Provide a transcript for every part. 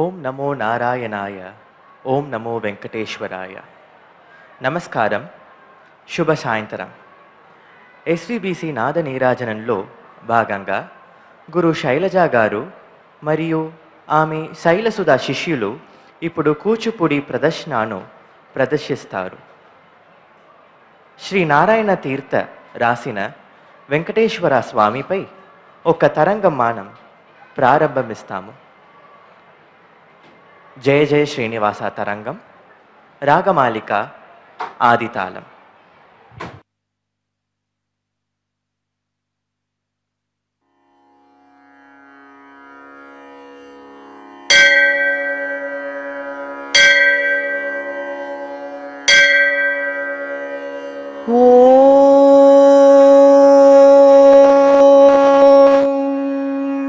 ಓಂ ನಮೋ ನಾರಾಯಣಾಯ. ಓಂ ನಮೋ వెంకటేశ్వరాయ. నమస్కారం. శుభ సాయంత్రం. ఎస్విబిసి నాద నీరాజనంలో భాగంగా గురు శైలజ గారు మరియు ఆమె శైలసుధ శిష్యులు ఇప్పుడు కూచిపూడి ప్రదర్శనను ప్రదర్శిస్తారు. శ్రీ నారాయణ తీర్థ రాసిన వెంకటేశ్వర స్వామిపై ఒక తరంగమానం ప్రారంభమిస్తాము. జయ జయ శ్రీనివాస తరంగం, రాగమాలిక, ఆదితాళం.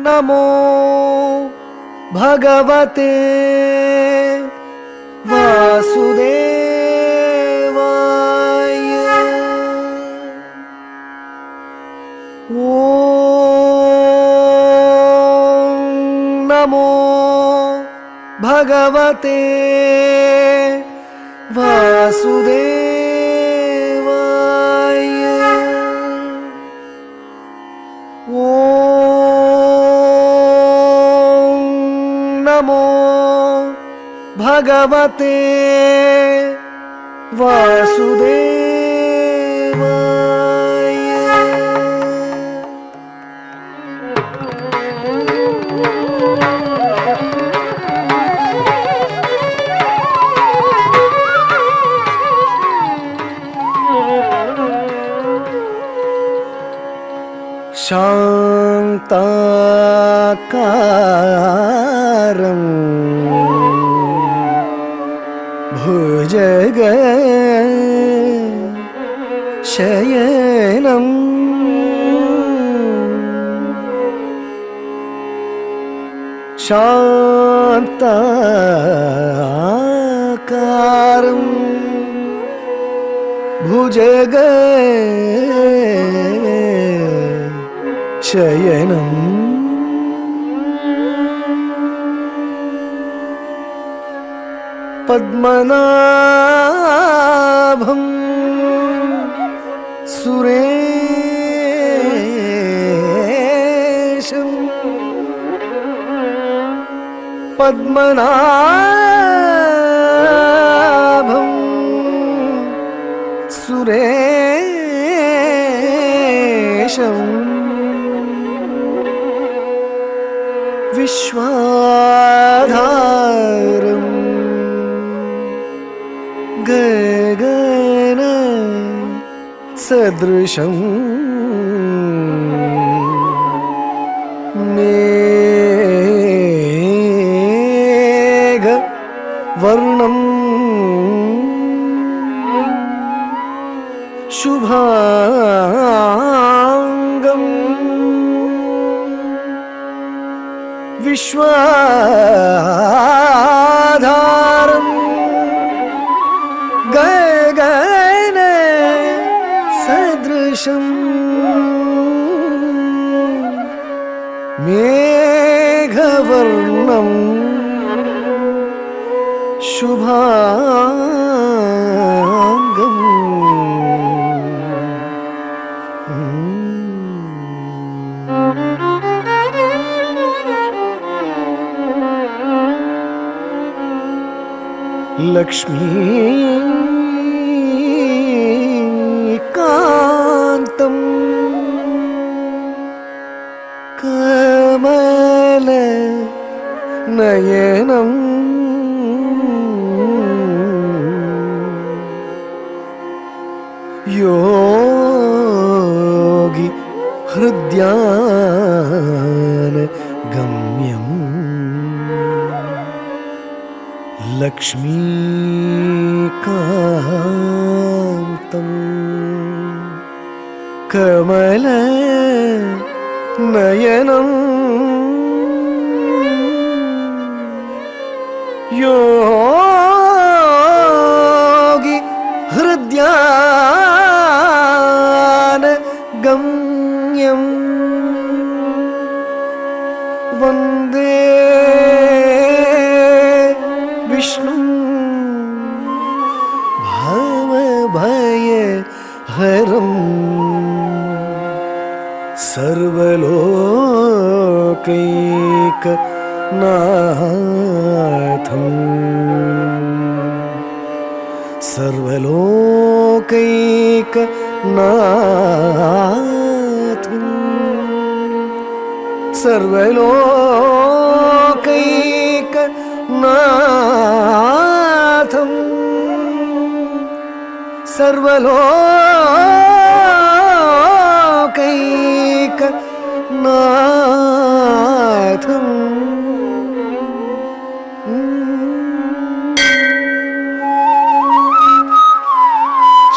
నమో భగవతే వాసుదేవాయ. ఓం నమో భగవతే వాసుదేవాయ. ఓం నమో భగవతే వాసుదేవాయ. శాంతాకారం భుజగ శయనం శాంతాకారం భుజగ శయనం పద్మనాభం సురేశం పద్మనాభం సురేశం విశ్వాధారం గగన సదృశం మేఘ వర్ణం శుభాంగం విశ్వాధారం గగన సదృశం మేఘవర్ణం శుభాంగం. లక్ష్మీకాంతం కమల నయనం యోగి హృద్యాన గమ్యం లక్ష్మీకాంతం కమల నయనం యోగి హృద్యాన గమ్యం వందే विष्णु भावभय हरं सर्वलोकैकनाथं सर्वलोकैकनाथं सर्वलोकैकनाथं सर्वलोकैकनाथं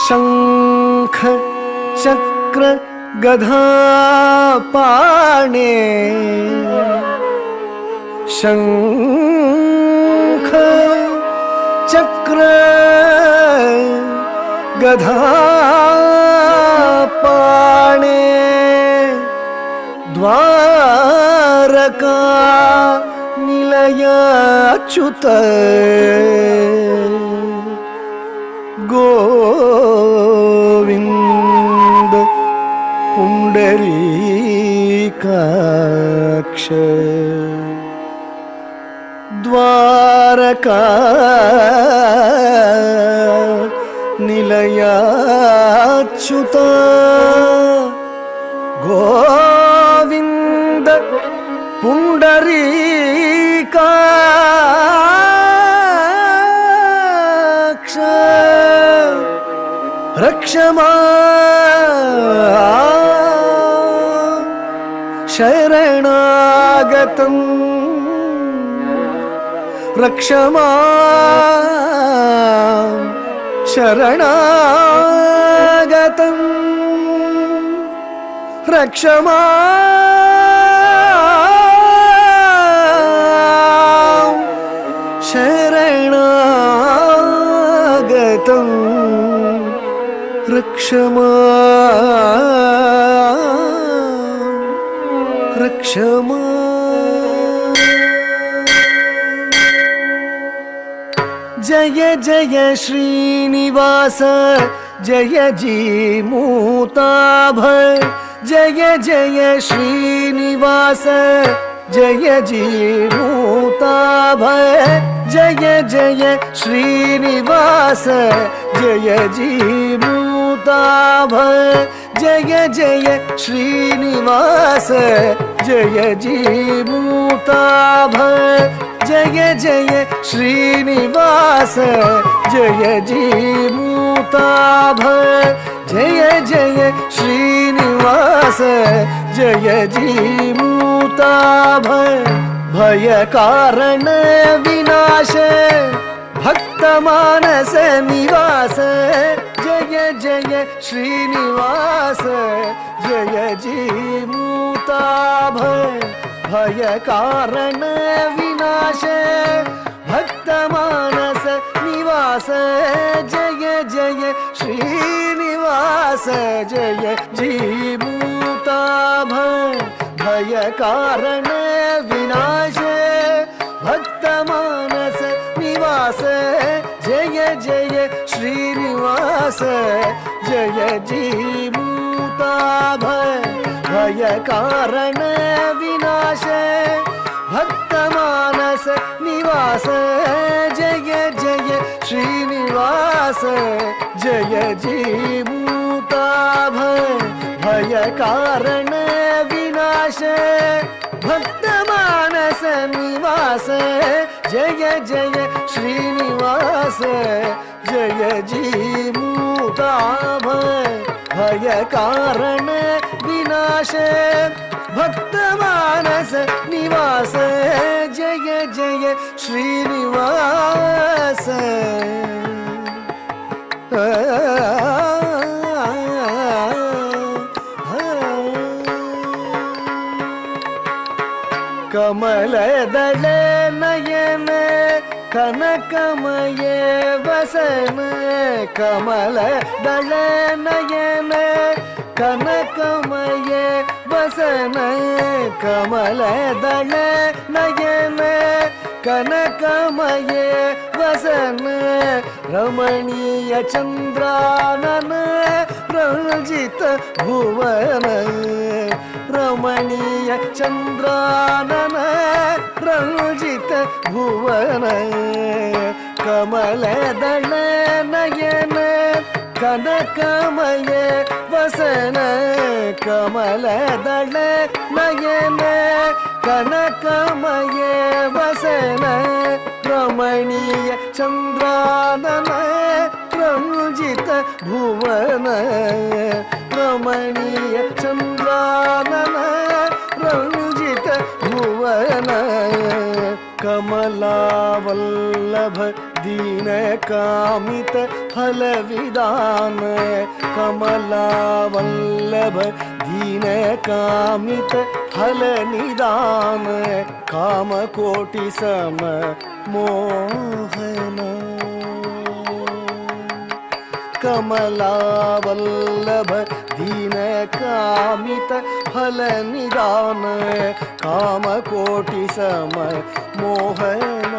शंख चक्र गधा पाणे शंख चक्र गधा पाणे द्वारका निलयाच्युत गोविंद पुंडरीकाक्ष द्वारका निलयाच्युत गोविंद पुंडरीकाक्ष रक्ष मां शरणागतं रक्ष मां शरणागतं रक्ष मां शरणागतं रक्ष मां जय जय श्रीनिवास जय जीमूताभ जय जय श्रीनिवास जय जीमूताभ जय जय श्रीनिवास जय जीमूताभ जय जय श्रीनिवास जय जीमूताभ जय जय श्रीनिवास जय जीमूताभ जय जय श्रीनिवास जय जीमूताभ भय कारण विनाश भक्त मानस निवास जय जय श्रीनिवास जय जीमूताभ भय कारण विनाश भक्त मानस निवास जय जय श्रीनिवास जय जीमूताभ भय कारण विनाश भक्त मानस निवास जय जय श्रीनिवास जय जीमूताभ भय कारण विनाश भक्त मानस निवास जय जय श्रीनिवास जय जीमूताभ भय कारण विनाश भक्त मानस निवास जय जय श्रीनिवास जय जीमूताभ भय कारण विनाश भक्त मानस निवास जय जय श्रीनिवास कमल दल नयन कनकमय वसन कमल दल नयन कनकमय वसन कमल दल नयन कनकमये वसन रमणीय चंद्रानन रंजित भुवन रमणीय चंद्रानन रंजित भुवन कमलदल नयन कनकमये वसन कमलदल नयन कनकमये वसन रमणीय चंद्रानन रंजित भुवन रमणीय चंद्रानन रंजित भुवन कमलावल्लभ दीन कामित फल विदान कमलावल्लभ दीन कामित फल निदान काम कोटि सम मोहन कमलावल्लभ दीन कामित फल निदान काम कोटि सम मोहन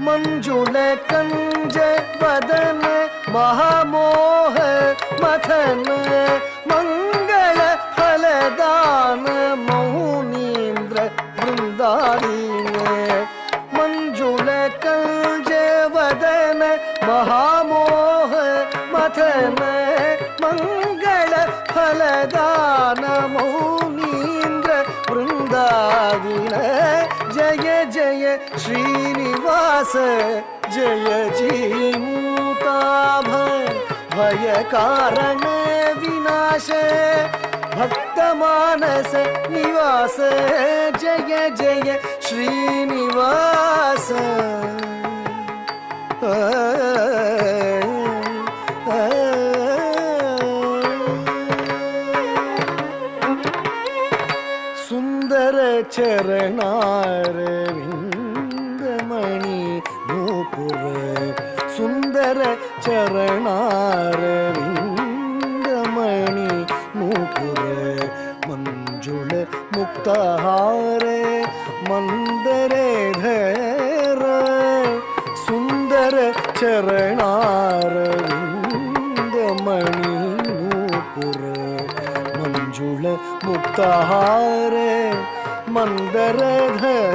मंजुल कंज वदन महामोह मथन मंगल फलदान मौनीन्द्र वृंदारीन मंजुल कंज वदन महामोह मथन मंगल फलदान मौनीन्द्र वृंदारीन जय जय श्रीनिवास जय जीमूताभ भय कारण विनाश भक्त मानस निवास जय जय श्रीनिवास सुंदर चरणार विंदमणि नूपुर सुंदर चरणार विंदमणि नूपुर मंजुल मुक्तहार मंदरे धर सुंदर चरणार विंदमणि नूपुर मंजुल मुक्तहार मंदरधर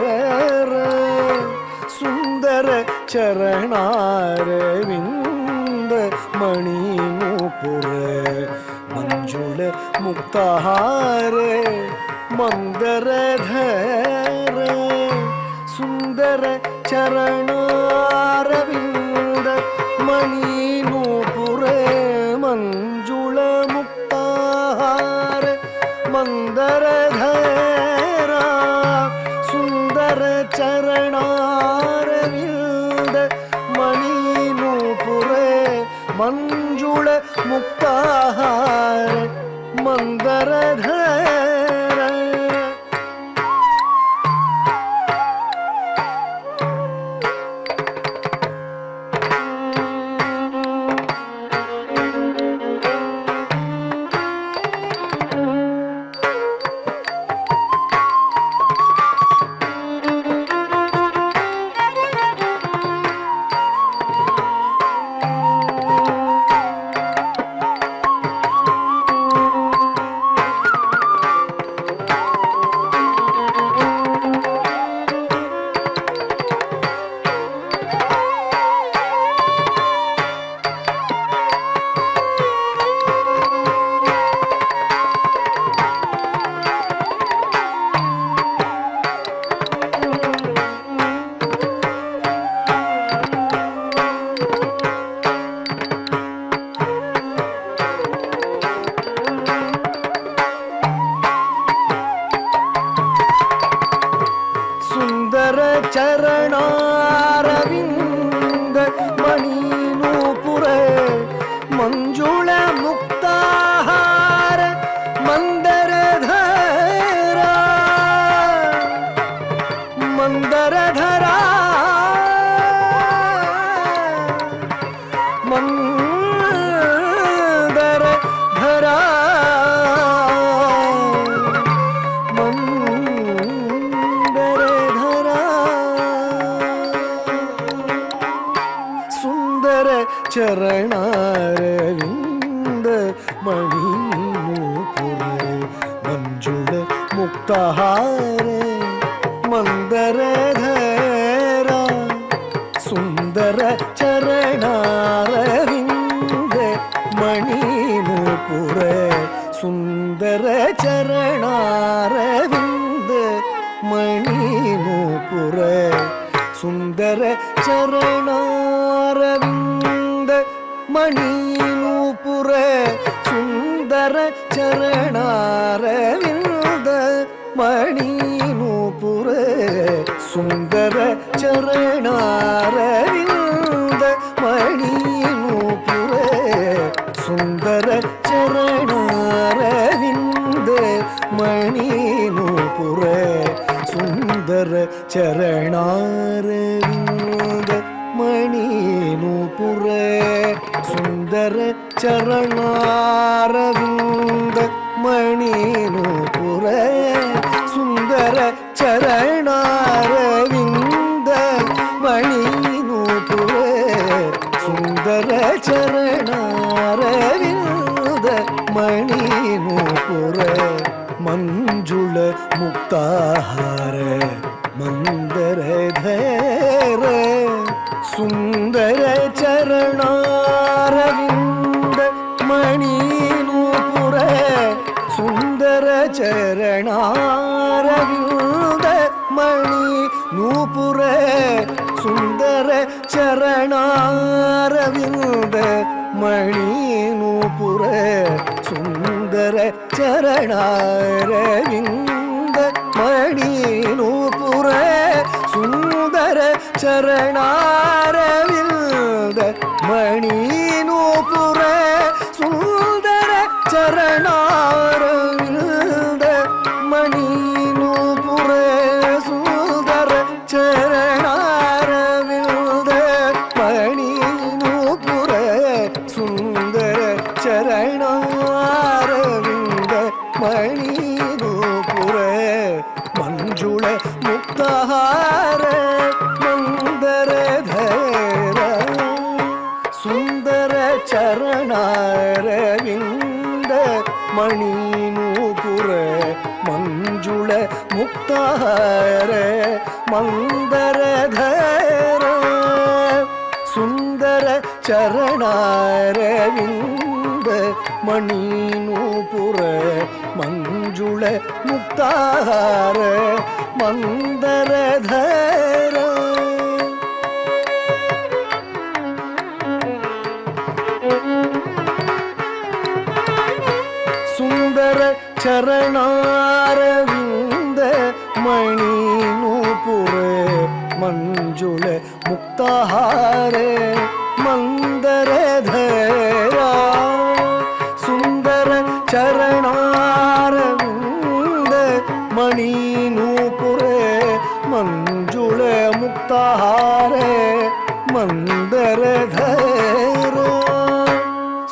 सुंदर चरणार विंद मणि नूपुर मंजुल मुक्तहार मंदरधर सुंदर चरणार विंद मणि नूपुर मंजुल मुक्तहार मंदरधरा सुंदर चरणार विंद मणि नूपुर मंजुल मुक्तहार मंदरधरा चरणारविंद मणिनूपुर मंजुल मुक्ताहार मंदरधरा मंदरधरा मंदरधरा ಚರಣಾರವಿಂದ ಮಣಿ ನೂಪುರ ಮಂಜುಳ ಮುಕ್ತಹಾರ ಮಂದರಧರ ಸುಂದರ ಚರಣಾರವಿಂದ ಮಣಿ ನೂಪುರ ಸುಂದರ ಚರಣಾರವಿಂದ ಮಣಿ ನೂಪುರ ಸುಂದರ ಚರಣಾರವಿಂದ ಮಣಿ ನೂಪುರ ಸುಂದರ ಚರಣಾರವಿಂದ ಮಣಿ ನೂಪುರ ಸುಂದರ ಚರಣಾರವಿಂದ ಮಣಿ ನೂಪುರ ಸುಂದರ ಚರಣಾರವಿಂದ ಮಣಿ ನೂಪುರ ಸುಂದರ ಚರಣಾರವಿಂದ ಮಣಿ ನೂಪುರ ಸುಂದರ ಚರಣಾರವಿಂದ ಮಣಿ ನೂಪುರ ಸುಂದರ ಚರಣಾರವಿಂದ ಮಣಿ ನೂಪುರ ಸುಂದರ ಚರಣಾರವಿಂದ ಮಣಿ ನೂಪುರ ಮಂಜುಳ ಮುಕ್ತಾಹಾರ ಮಂದರಧರ ಸುಂದರ ಚರಣಾರವಿಂದ ಮಣಿ ನೂಪುರ ಸುಂದರ ಚರಣಾರವಿಂದ ಮಣಿ ನೂಪುರ ಸುಂದರ ಚರಣಾರವಿಂದ ಮಣಿ ನೂಪುರ ಸುಂದರ ಚರಣಾರವಿಂದ ಮಣಿ ನೂಪುರ ಸುಂದರ ಚರಣಾರವಿಂದ ಮಣಿ ನೂಪುರ ಸುಂದರ ಚರಣಾರವಿಂದ ಮಣಿ ನೂಪುರ ಸುಂದರ ಚರಣಾರವಿಂದ ಮಣಿ ನೂಪುರ ಸುಂದರ ಚರಣಾರವಿಂದ ಮಣಿ ನೂಪುರ ಮಂಜುಳ ಮುಕ್ತಹಾರ ಮಂದರಧರ ಸುಂದರ ಚರಣಾರವಿಂದ ಮಣಿ ನೂಪುರ ಮಂಜುಳ ಮುಕ್ತಹಾರ ಮಂದರಧರ ಸುಂದರ ಚರಣಾರವಿಂದ ಮಣಿ ನೂಪುರ ಮಂಜುಳ ಮುಕ್ತಾಹಾರ ಮಂದರಧರ ಸುಂದರ ಚರಣಾರವಿಂದ ಮಣಿ ನೂಪುರ ಮಂಜುಳ ಮುಕ್ತಾಹಾರ ಮಂದರಧರ ಸುಂದರ ಚರಣಾರವಿಂದ ಮಣಿ ನೂಪುರ ಮಂಜುಳ ಮುಕ್ತಾಹಾರ ಮಂದರಧರ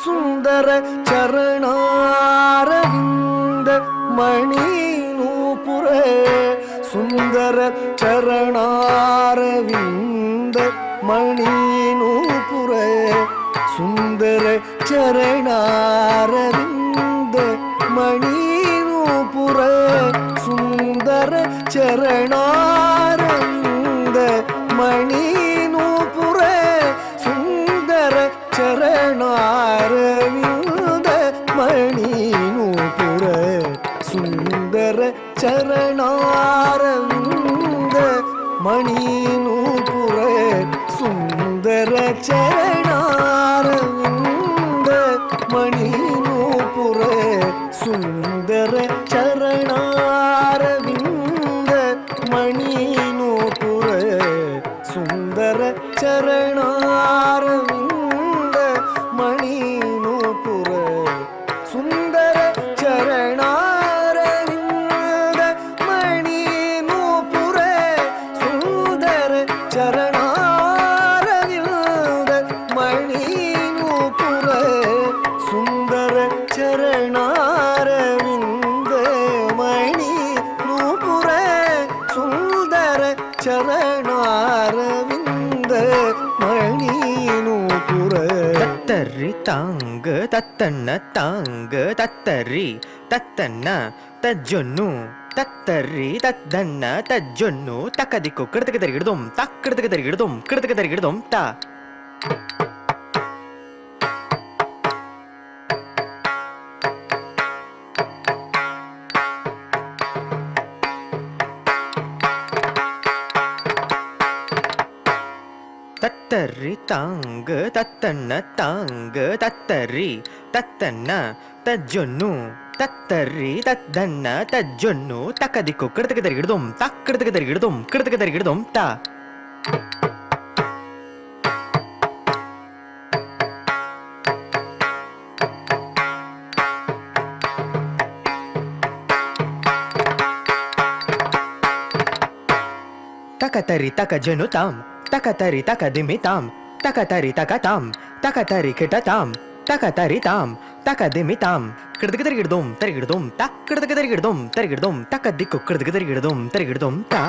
ಸುಂದರ ಚರಣಾರವಿಂದ ಮಣಿ ನೂಪುರ ಸುಂದರ ಚರಣಾರವಿಂದ ಮಣಿ ನೂಪುರ ಸುಂದರ ಚರಣಾರವಿಂದ ಮಣಿ ನೂಪುರ ಸುಂದರ ಚರಣಾರವಿಂದ ಮಣಿ ನೂಪುರ ಸುಂದರ ಚರಣಾರವಿಂದ ಮಣಿ ನೂಪುರ ಸುಂದರ ಚರಣಾರವಿಂದ ಮಣಿ ನೂಪುರ ಸುಂದರ ಚರಣಾರವಿಂದ ಮಣಿ ನೂಪುರ ಸುಂದರ ಚರಣಾರವಿಂದ ಮಣಿ ನೂಪುರ ಸುಂದರ ಚರಣಾರವಿಂದ ಮಣಿ ನೂಪುರ ಸುಂದರ ಚರಣಾರವಿಂದ ಮಣಿ ನೂಪುರ ಸುಂದರ ಚರಣಾರವಿಂದ ಮಣಿ ನೂಪುರ ಸುಂದರ ಚರಣಾರವಿಂದ ಮಣಿ ನೂಪುರ ಸುಂದರ ಚರಣಾರವಿಂದ சுந்த மணி நூபுர தத்தரி தாங்கு தத்தன்ன தாங்கு தத்தரி தத்தன்ன தஜ்ஜொன்னு தத்தரி தத்தன்ன தஜ்ஜொன்னு தக்கதிக்கு கிடத்துக்கு தருகிடுதும் தக்கிடத்துக்கு தருகிடுதும் கிடத்துக்கு தருகிடுதும் தா தத்தரி தாங்கு தத்தன்ன தாங்கு தத்தரி தத்தன்ன தஜ்ஜொன்னு தத்தரி தத்தன்ன தஜ்ஜொன்னு தக்கதிக்கு கிடத்துக்கு தருகிடுதும் தக்கிடத்துக்கு தருகிடுதும் கிடத்துக்கு தருகிடுதும் தா தக்கதரி தக்கஜொன்னு தாம் தக்கதரி தக்கதிமிதாம் தக்கதரி தக்கதாம் தக்கதரி கிட்டதாம் தக்கதரி தாம் தக்கதிமிதாம் கிடத்துக்கு தருகிடுதும் தருகிடுதும் தா கிடத்துக்கு தருகிடுதும் தருகிடுதும் தக்கதிக்கு கிடத்துக்கு தருகிடுதும் தருகிடுதும் தா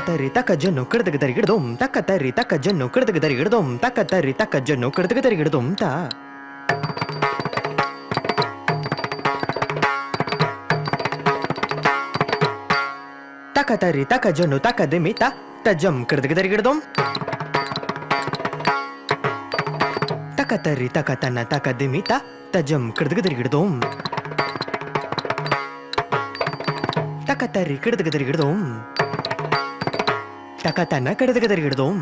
தக்கதரி தக்கஜொன்னு கிடத்துக்கு தருகிடுதும் தக்கதரி தக்கஜொன்னு கிடத்துக்கு தருகிடுதும் தக்கதரி தக்கஜொன்னு கிடத்துக்கு தருகிடுதும் தா தக்கதரி தக்கஜொன்னு தக்கதிமிதா தஜம் கிடத்துக்கு தருகிடுதும் தக்கதரி தக்கதன்ன தக்கதிமிதா தஜம் கிடத்துக்கு தருகிடுதும் தக்கதரி கிடத்துக்கு தருகிடுதும் தக்கதன்ன கிடத்துக்கு தருகிடுதும்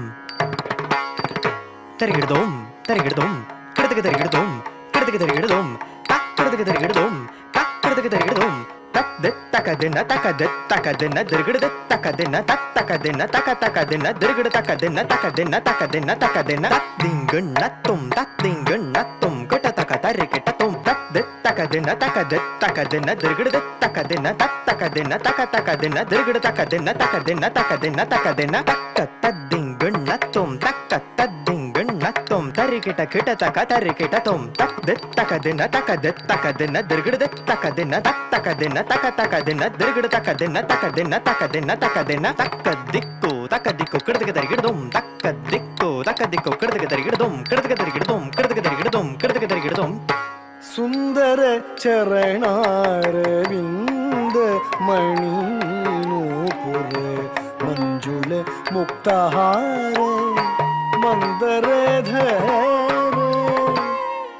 தருகிடுதும் தருகிடுதும் கிடத்துக்கு தருகிடுதும் கிடத்துக்கு தருகிடுதும் தா கிடத்துக்கு தருகிடுதும் தா கிடத்துக்கு தருகிடுதும் தத் தக்கதின்ன தக்கதித் தக்கதின்ன திருகிடுது தக்கதின்ன தத் தக்கதின்ன தக்க தக்கதின்ன திருகிடு தக்கதின்ன தக்கதின்ன தக்கதின்ன தக்கதின்ன தத்திங்கு நத்தும் தத்திங்கு நத்தும் கிட்ட தக்க தரி கிட்டத்தும் தத் தக்கதின்ன தக்கதித் தக்கதின்ன திருகிடுது தக்கதின்ன தத் தக்கதின்ன தக்க தக்கதின்ன திருகிடு தக்கதின்ன தக்கதின்ன தக்கதின்ன தக்கதின்ன தக்க தத்திங்கு நத்தும் தக்க தத்திங்கு நத்தும் தரி கிட்ட கிட்ட தக்க தரி கிட்டத்தும் தத் தக்கதின்ன தக்கதித் தக்கதின்ன திருகிடுது தக்கதின்ன தத் தக்கதின்ன தக்க தக்கதின்ன திருகிடு தக்கதின்ன தக்கதின்ன தக்கதின்ன தக்கதின்ன தக்கதிக்கு தக்கதிக்கு கிடத்துக்கு தருகிடுதும் தக்கதிக்கு தக்கதிக்கு கிடத்துக்கு தருகிடுதும் கிடத்துக்கு தருகிடுதும் கிடத்துக்கு தருகிடுதும் கிடத்துக்கு தருகிடுதும் சுந்தர சரணாரவிந்த மணி நூபுர மஞ்சுள முக்தஹார மந்தரதர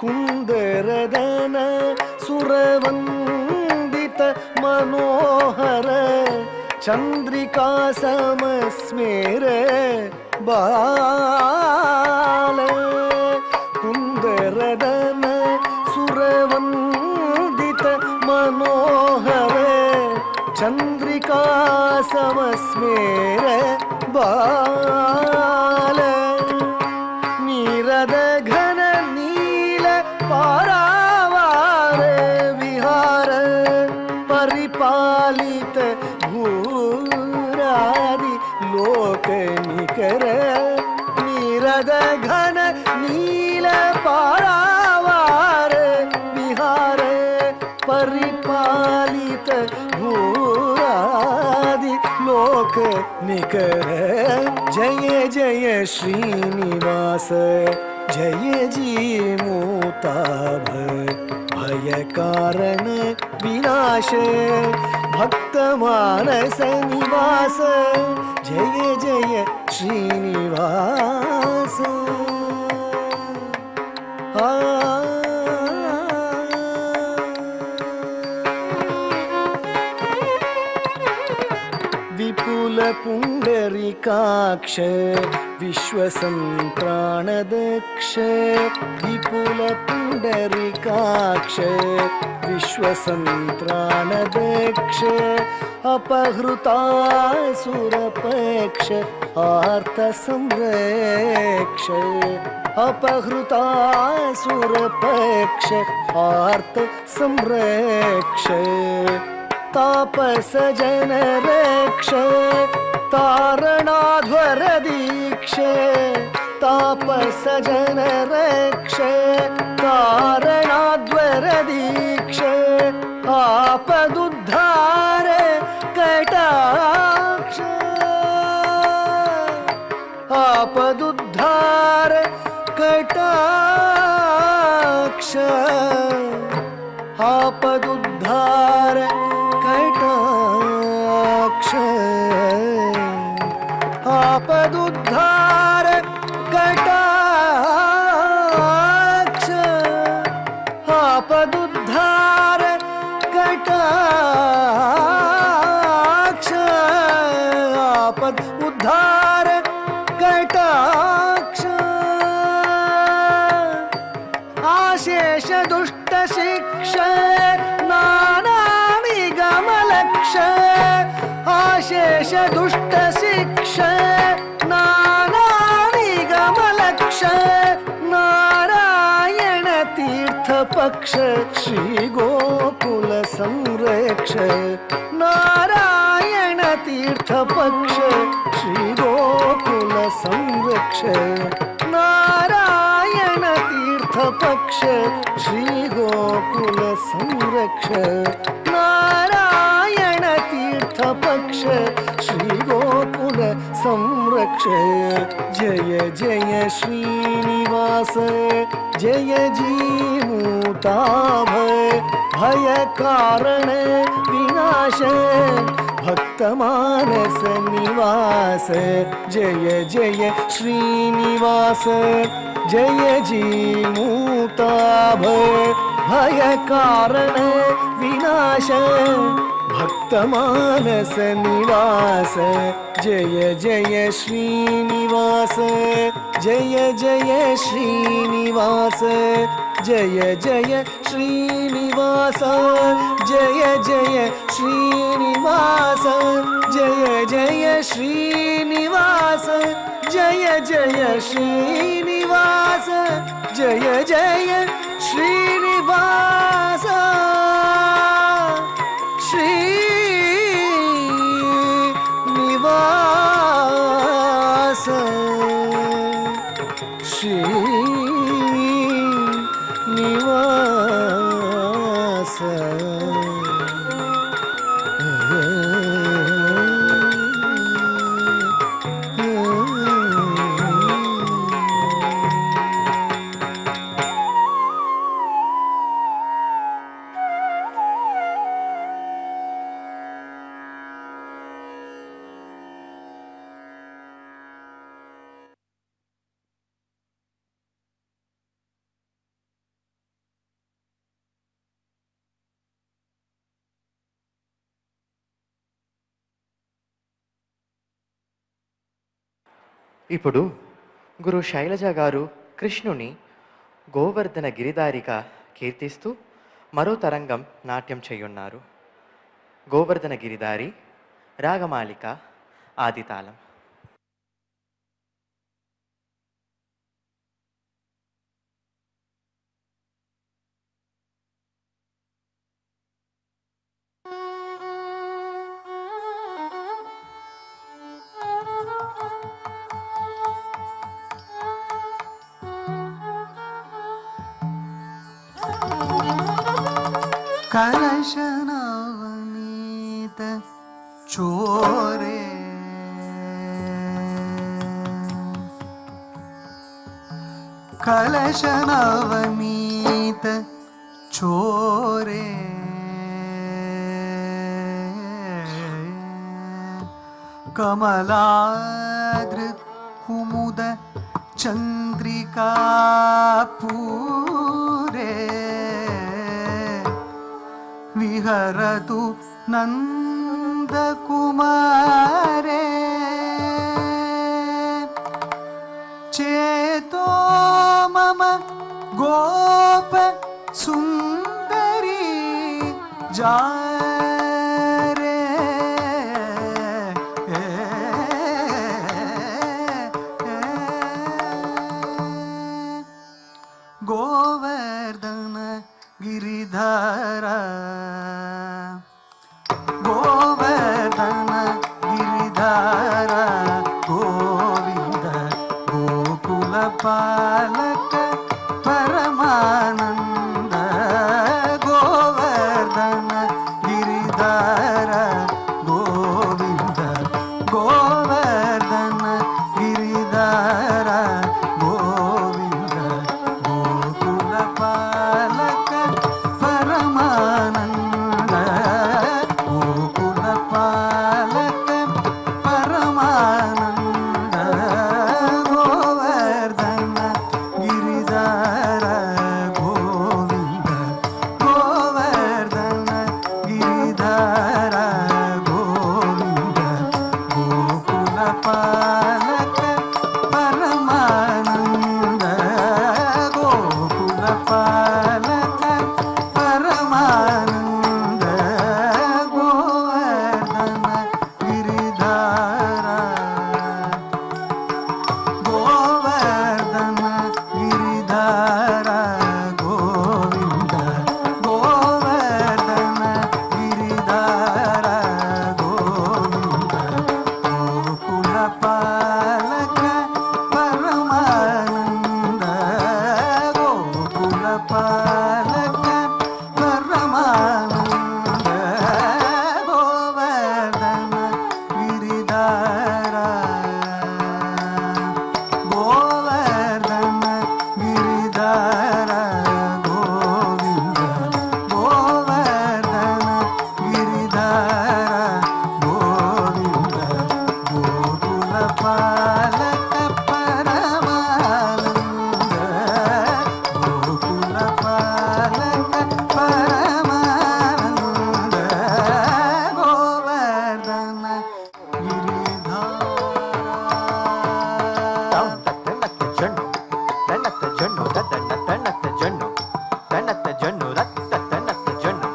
குந்தரதன சுரவந்தித மனோஹர சந்திரிகா சமஸ்மேர பால குந்தரதன சுரவந்தித மனோஹர சந்திரிகா சமஸ்மேர பால நீரத கன நீல பாராவார விஹார பரிபாலித பூராதி லோக நிகர நீரத கன நீல பாராவார விஹார பரிபாலித பூராதி லோக நிகர ஜய ஜய ஸ்ரீனிவாச ஜய ஜீமூதாப भय कारण विनाश भक्त मानस निवास जय जय श्रीनिवास विपुल पुंडरीकाक्ष विश्वसंत्राणदक्ष विपुल पुंडरीकाक्ष विश्वसंत्राणदक्ष अपहृतासुरपक्ष आर्तसंरक्ष अपहृतासुरपक्ष आर्तसंरक्ष तापस जन रक्ष तारणाध्वर दीक्ष तापस जन रक्ष कारणाद्वर दीक्ष आपदुद्धार कटाक्ष आपदुद्धार कटाक्ष आपदुद्धार कटाक्ष आपदुद्धार कटाक्ष आपदुद्धार कटाक्ष आपद उद्धार कटाक्ष आशेष दुष्ट शिक्ष नाना निगमलक्ष आशेष दुष्ट शिक्ष नाना निगमलक्ष नारायण तीर्थ पक्ष श्री गोकुल संरक्ष नारायण तीर्थ पक्ष श्री गोकुल संरक्ष नारायण तीर्थ पक्ष श्री गोकुल संरक्ष नारायण तीर्थ पक्ष श्री गोकुल संरक्ष जय जय श्रीनिवास जय जीमूताभय भय कारण विनाश भक्त मानस निवास जय जय श्रीनिवास जय जीमूताभय भय कारण विनाश भक्त मानस निवास जय जय श्रीनिवास जय जय श्रीनिवास जय जय श्रीनिवास जय जय श्रीनिवास जय जय श्रीनिवास जय जय श्रीनिवास जय जय श्रीनिवास श्रीनिवास श्रीनिवास ఇప్పుడు గురు శైలజ గారు కృష్ణుని గోవర్ధన గిరిధారిగా కీర్తిస్తూ మరో తరంగం నాట్యం చేయున్నారు. గోవర్ధన గిరిధారి రాగమాలిక ఆదితాళం. कलश नवनीत चोरे कलश नवनीत चोरे कमलादृक् कुमुद चंद्रिका पूरे विहरतु नंदकुमारे चेतो मम गोप सुंदरी जारे गोवर्धन गिरिधर गोवर्धन गिरिधर गोविंद गोकुल ಪಾಲಕ ಪರಮಾನಂದ ಗೋವರ್ಧನ ಗಿರಿಧಾರ ಗೋವಿಂದ ಗೋವರ್ಧನ ಗಿರಿಧಾರ ಗೋವಿಂದ ಗೋಕುಲ ಪಾಲಕ ಪರಮಾನಂದ ಗೋಕುಲ ಪಾಲಕ ಪರಮಾನಂದ ಗೋವರ್ಧನ ಗಿರಿಧಾರ ಗೋವಿಂದ ಗೋವರ್ಧನ ಗಿರಿಧಾರ ಗೋವಿಂದ ಗೋಕುಲ ಪಾಲಕ ಪರಮಾನಂದ ಗೋಕುಲ ಪಾಲಕ ಪರಮಾನಂದ ಗೋವರ್ಧನ ಗಿರಿಧಾರ ಗೋವರ್ಧನ ಗಿರಿಧಾರ ಗೋವಿಂದ ಗೋವರ್ಧನ ಗಿರಿಧಾರ ಗೋವಿಂದ ಗೋಕುಲ ಪಾಲಕ ಪರಮಾನಂದ ಗೋಕುಲ ಪಾಲಕ ಪರಮಾನಂದ ಗೋವರ್ಧನ ಗಿರಿಧಾರ ಗೋವರ್ಧನ ಗಿರಿಧಾರ ಗೋವಿಂದ ಗೋವರ್ಧನ ಗಿರಿಧಾರ ಗೋವಿಂದ ಗೋಕುಲ ಪಾಲಕ ಪರಮಾನಂದ ಗೋಕುಲ ಪಾಲಕ ಪರಮಾನಂದ ಗೋವರ್ಧನ ತನ್ನತ್ತ ಜಣ್ಣು ತನ್ನತ್ತ ಜಣ್ಣು ತನ್ನತ್ತ ಜಣ್ಣು ರತ್ತ ತನ್ನತ್ತ ಜಣ್ಣು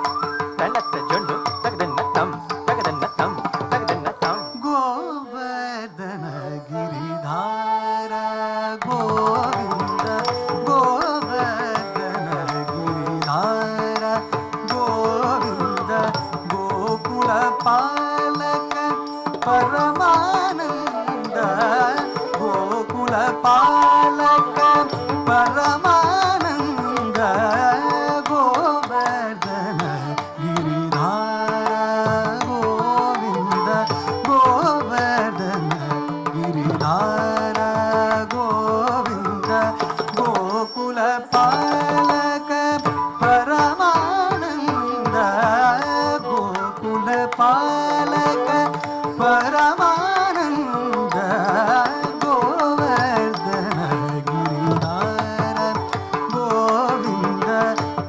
ತನ್ನತ್ತ ಜಣ್ಣು ತಗದನ್ನ ತಂ ಗೋವರ್ಧನ ಗಿರಿಧಾರ ಗೋವಿಂದ ಗೋವರ್ಧನ ಗಿರಿಧಾರ ಗೋವಿಂದ ಗೋಕುಲ ಪಾಲಕ ಪರಮಾನಂದ ಗೋಕುಲ ಪಾಲಕ ಪರಮಾನಂದ ಗೋವರ್ಧನ ಗಿರಿಧಾರ ಗೋವಿಂದ ಗೋವರ್ಧನ ಗಿರಿಧಾರ ಗೋವಿಂದ ಗೋಕುಲ ಪಾಲಕ ಪರಮಾನಂದ ಗೋಕುಲ ಪಾಲಕ ಪರಮಾನಂದ ಗೋವರ್ಧನ ಗಿರಿಧಾರ ಗೋವಿಂದ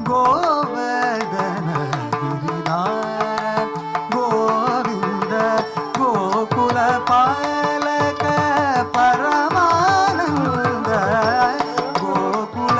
ಗೋವರ್ಧನ ಗಿರಿಧಾರ ಗೋವಿಂದ ಗೋಕುಲ ಪಾಲಕ ಪರಮಾನಂದ ಗೋಕುಲ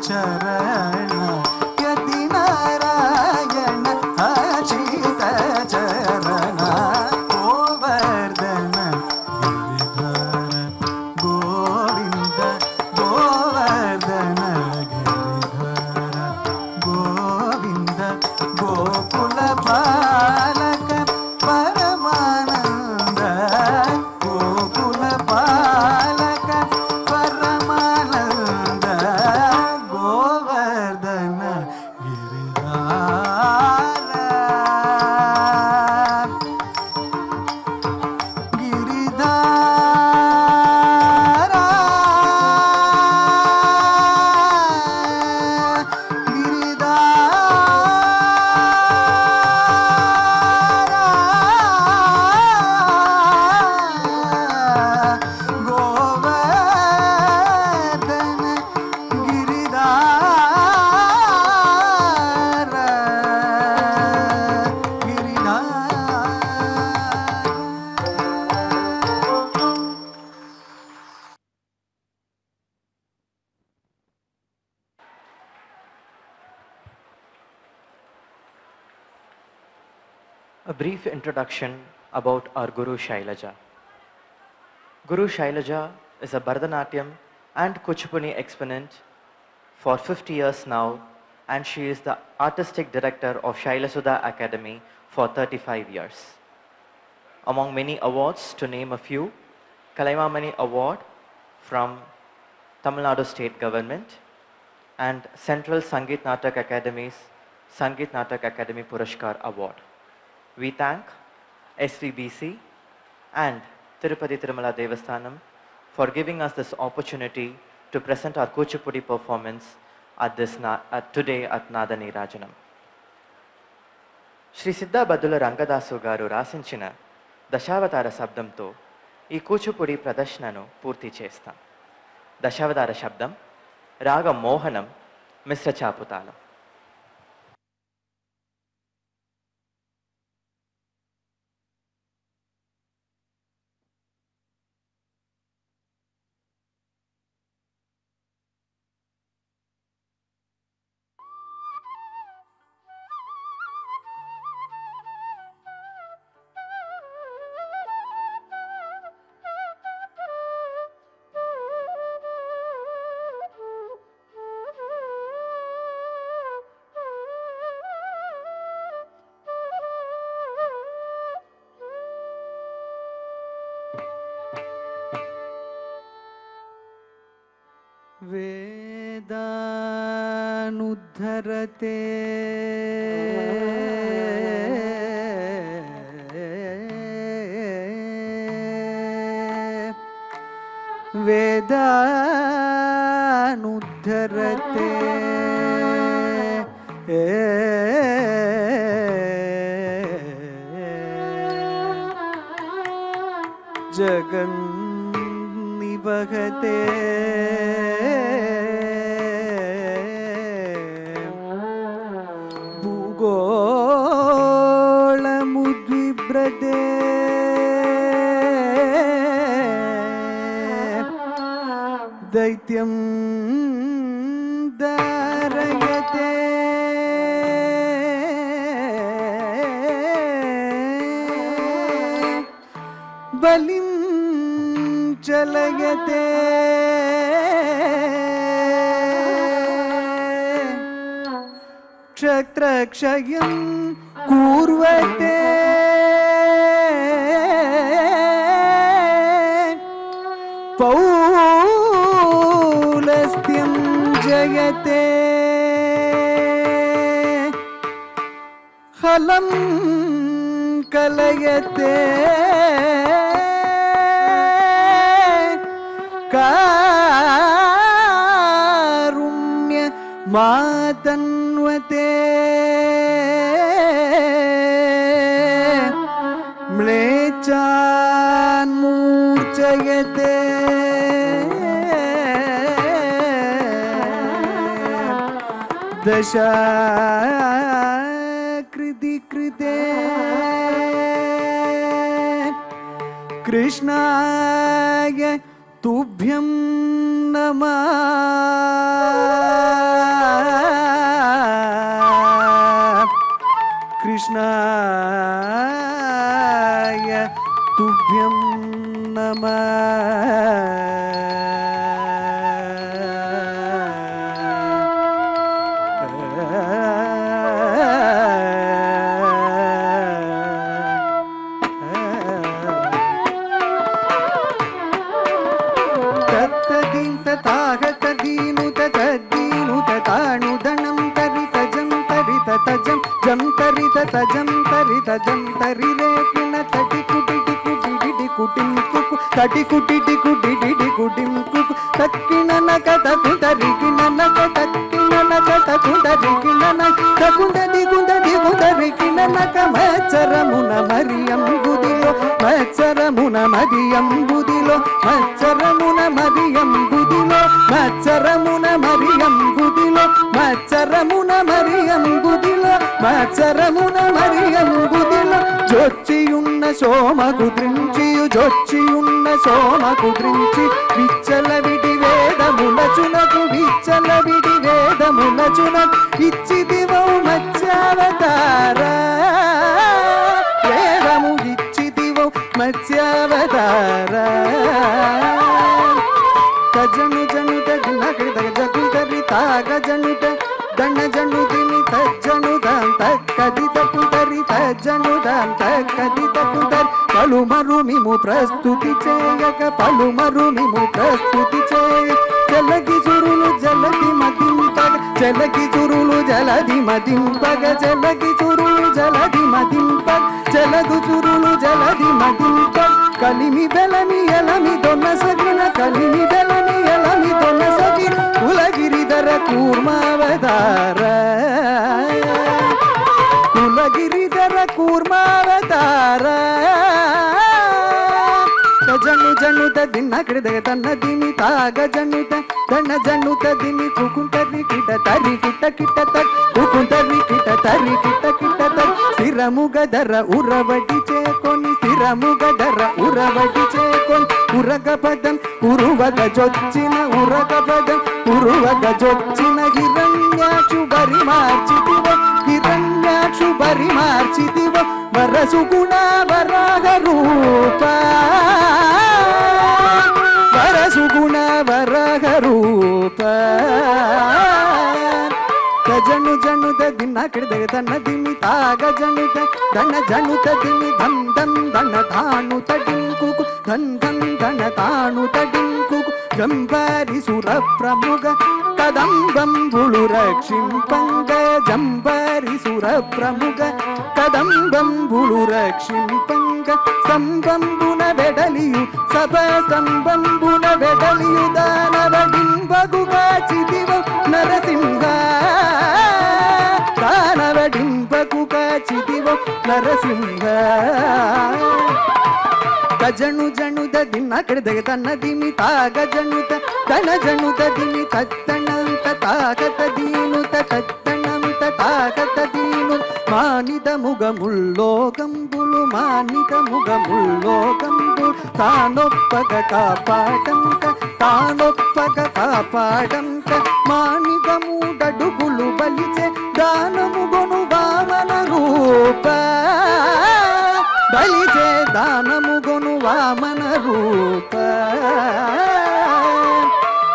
ಚರಣ ಯತಿ Narayana A brief introduction about our Guru Shailaja. Guru Shailaja is a Bharatanatyam and Kuchipudi exponent for 50 years now, and she is the artistic director of Shailasudha Academy for 35 years. Among many awards, to name a few, Kalaimamani Award from Tamil Nadu State Government and Central Sangeet Natak Academy's Sangeet Natak Academy Purashkar Award. We thank SVBC and Tirupati Tirumala Devasthanam for giving us this opportunity to present our Kuchipudi performance today at Nadani Rajanam. Shri Siddha Badula Rangadasu Garu rasinchina Dashavatara Sabdamto ఈ కూచిపూడి ప్రదర్శనను పూర్తి చేస్తాం. దశావతార శబ్దం, రాగం మోహనం, మిశ్ర చాపుతాళం. वेदानुद्धरते वेदानुद्धरते जगन्निवहते भूगोळमुद्विभ्रते दैत्यं धारयते बलिं चलयते क्षत्रक्षयं कूर्वते पौलस्त्यं जयते हलं कलयते कारुण्य मातन्वते म्लेच्छान् मूर्छयते दशाकृति कृते कृष्णाय तुभ्यं नमः कृष्णाय तुभ्यं नमः जम तरित तरिरे किन तटि कुटि डिडि कुटिम कुकु तटि कुटि डिडि कुटिम कुकु तक्किन नक तकुदरि किन नक तक्किन नक तकुदरि किन नक तकुदरि कुदरि किन नक मत्सरमुन मरियम गुदिलो मत्सरमुन मरियम गुदिलो मत्सरमुन मरियम गुदिलो मत्सरमुन मरियम गुदिलो मत्सरमुन मरियम गुदिलो మత్సరమున మరియం గుదిలో జొచ్చియున్న సోమ కుద్రించియు జొచ్చియున్న సోమ కుద్రించి విచ్చల విడి వేదములచునకు విచ్చల విడి వేదములచునకు ఇచ్చిదివౌ మత్స్యావతార కజను జనుత దినకడి జగు తరి తాగ జనుత దణ జను దిని తజ్జను దంత కదిత కుదరి తజ్జను దంత కదిత కుదరి పలుమరు మిము ప్రస్తుతి చేయక పలుమరు మిము ప్రస్తుతి చేయ జలగి చురులు జలది మదింపగ జలగి చురులు జలది మదింపగ జలగి చురులు జలది మదింపగ జలగు చురులు జలది మదింపగ కలిమి బెలమి ఎలమి దొన్నసగిన కలిమి బెలమి ఎలమి దొన్నసగిన కులగిరిధర కూర్మావతార కులగిరిధర కూర్మావతార జను జనుత దిన్నకడి తన్న దిమి తాగ జనుత తన జనుత దిమి కుకుంటరి కిట తరి కిట కిట తక్ కుకుంటరి కిట తరి కిట కిట తక్ స్థిరముగధర ఉరవటి చేకొని స్థిరముగధర ఉరవటి చేకొని ఉరగ పదం ఉరువగ జొచ్చిన ఉరగ పదం ఉరువగ జొచ్చిన హిరణ్యాక్షు బరి మార్చితివ హిరణ్యాక్షు బరి మార్చితివ వరసుగుణ వరాగ రూప వరసుగుణ వరాగ రూప జను జనుత దిన్నకడి తన దిమి తాగ జనుత ధన జనుత దిమి ధం ధం ధన ధాను తడింకు ధన్ ధన్ ధన తాను తడింకు జంబారి సుర ప్రముగ కదంబంబులు రక్షింపంగ జంబారి సుర ప్రముగ కదంబంబులు రక్షింపంగ స్తంభంబున వెడలియు సభ స్తంభంబున వెడలియు దానవడింబగుగా చిదివ నరసింహ దానవడింబగుగా చిదివ నరసింహ గజను జనుత దిన్నకడి తన్న దిమి తాగ జనుత తన జనుత దిమి తత్తణంత తాకత దీనుత తత్తణంత తాకత దీను మానిత ముగముల్లోకంబులు మానిత ముగముల్లోకంబులు తానొప్పగ కాపాడంక తానొప్పగ కాపాడంక మానిత మూడడుగులు బలిచే దానముగొను వామన రూప బలిచే దానముగొను వామన రూప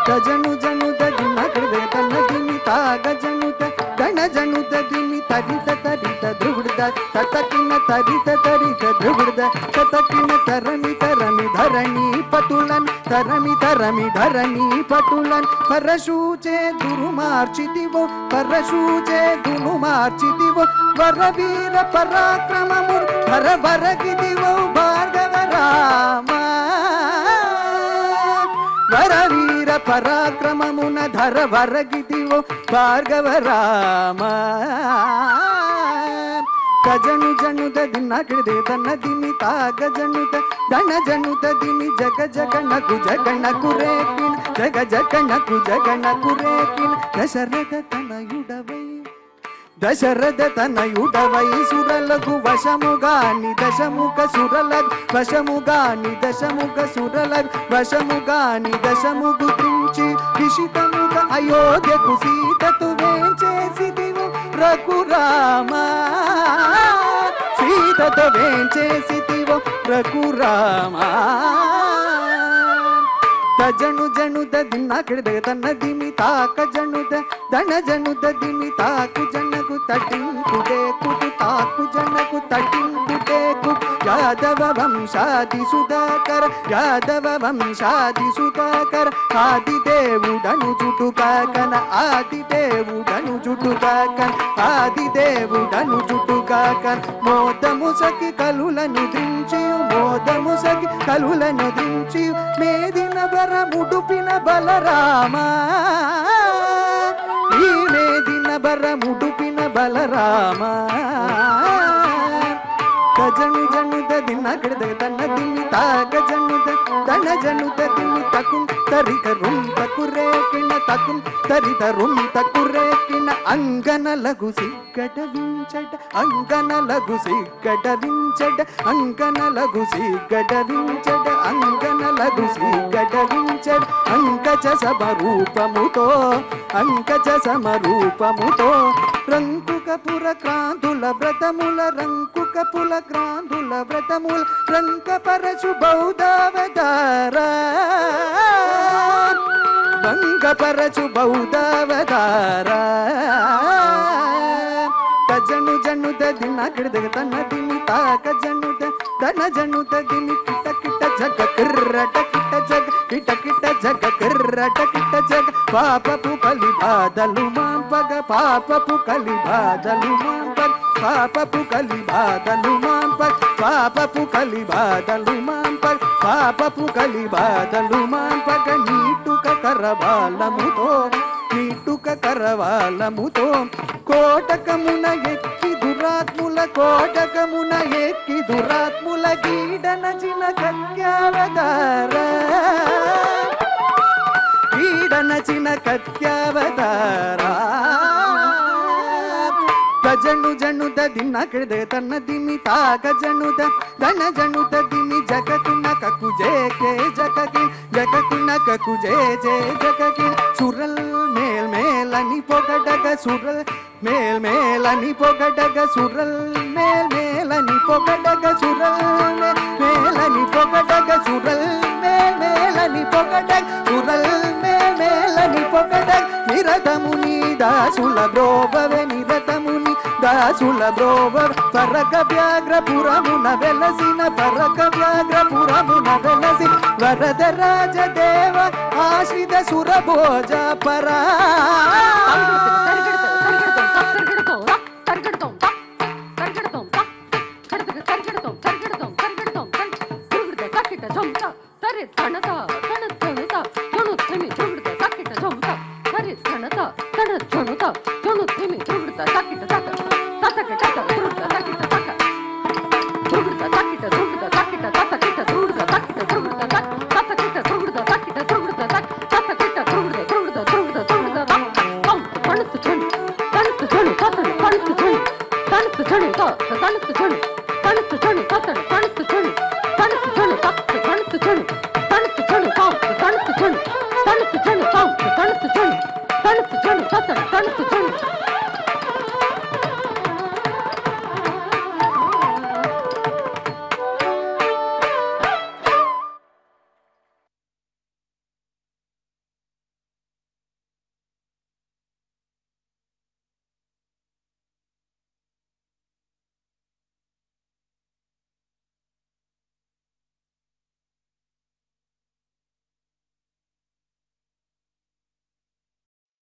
గజను జనుత దిన్నకడి తన దిమి తాగ జనుత గణ జనుత దిమి తరిత తరిత ధ్రువుడ తతకిన తరిత తరిత ధ్రువుడ తతకిన తరమి తరమి ధరణి పటులన్ తరమి తరమి ధరణి పటులన్ పరశూచే దురుమార్చితివో పరశూచే దురుమార్చితివో వరవీర పరాక్రమము హర వరగిదివో భార్గవ రామ వరవీర పరాక్రమమున ధర వరగిదివో భార్గవ రామ గజను జనుత దిన్నకడి తన దిమి తాగ జనుత ధన జనుత దిమి జగ జగణకు జగణకు రేకిన జగ జగణకు జగణకు రేకిన దశరథ తనయుడవై దశరథ తనయుడవై సురలకు వశముగాని దశముఖ సురలకు వశముగాని దశముఖ సురలకు వశముగాని దశముగు త్రించి విషితముగ అయోధ్యకు సీతతు వేంచేసిదివు రఘురామ సీతతో వేంచేసిదివు రఘురామ జను జనుత దిన్నకడి తన దిమి తాక జనుత ధన జనుత దిమి తాకు జనకు తటింకుడే కుటు తాకు జనకు తటింకుడే కు యాదవ వంశాది సుధాకర యాదవ వంశాది సుధాకర ఆదిదేవుడను జుటుకాకన ఆదిదేవుడను జుటుకాకన ఆదిదేవుడను జుటుకాకన మోదము సఖి కలులను దించి మోదము సఖి కలులను దించి మేదిన బర ముడుపిన బలరామ ఈ మేదిన బర ముడుపిన బలరామ గజను జనుత దిన్నకడి తన దిమి తాగ జనుత తన జనుత దిమి తకుం తరిత రుం తకురేకిన తకుం తరిత రుం తకురేకిన అంగన లఘు సిగ్గట వించట అంగన లఘు సిగ్గట వించట అంగన లఘు సిగ్గట వించట అంగన లఘు సిగ్గట వించట అంకచ సమరూపముతో అంకచ సమరూపముతో రంకుకపుర క్రాంతుల వ్రతముల రంకుకపుల క్రాంతుల వ్రతముల రంకపరచు బౌద్ధావతార రంకపరచు బౌద్ధావతార జను జనుద దిన గిడదగ తన దిని తాక జనుద తన జనుద దిని కిట కిట జగ కిర్రట కిట జగ కిట కిట జగ కిర్రట కిట జగ పాపపు కలి బాధలు మాంపగ పాపపు కలి బాధలు మాంపగ పాపపు కలి బాధలు మాంపగ పాపపు కలి బాధలు మాంపగ పాపపు కలి బాధలు మాంపగ నీటుక కరవాలముతో నీటుక కరవాలముతో కోటకమున ఎక్కి దురాత్ముల కోటకమున ఎక్కి దురాత్ముల గీడనచిన కత్యావతార గీడనచిన కత్యావతార జను జనుద దిన కిడద తన దిమి తాక జనుద ధన జనుద దిమి జగకిన కకుజే కే జగకిన్ జగకిన కకుజే జే జగకిన్ సురల్ మేల్ మేలని పొగడగ సురల్ మేల్ మేలని పొగడగ సురల్ మేల్ మేలని పొగడగ సురల్ మేలని పొగడగ సురల్ మేల్ మేలని పొగడగ సురల్ మేల్ మేలని పొగడగ నిరతముని దాసుల బ్రోవవే నిరతముని దాసుల బ్రోవ పరక వ్యాఘ్రపురమున వెలసిన పరక వ్యాఘ్రపురమున వెలసి వరద రాజదేవ ఆశ్రిత సురభోజ పరా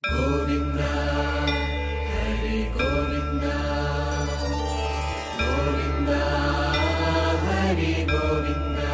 Govinda, Hari Govinda, Govinda, Hari Govinda.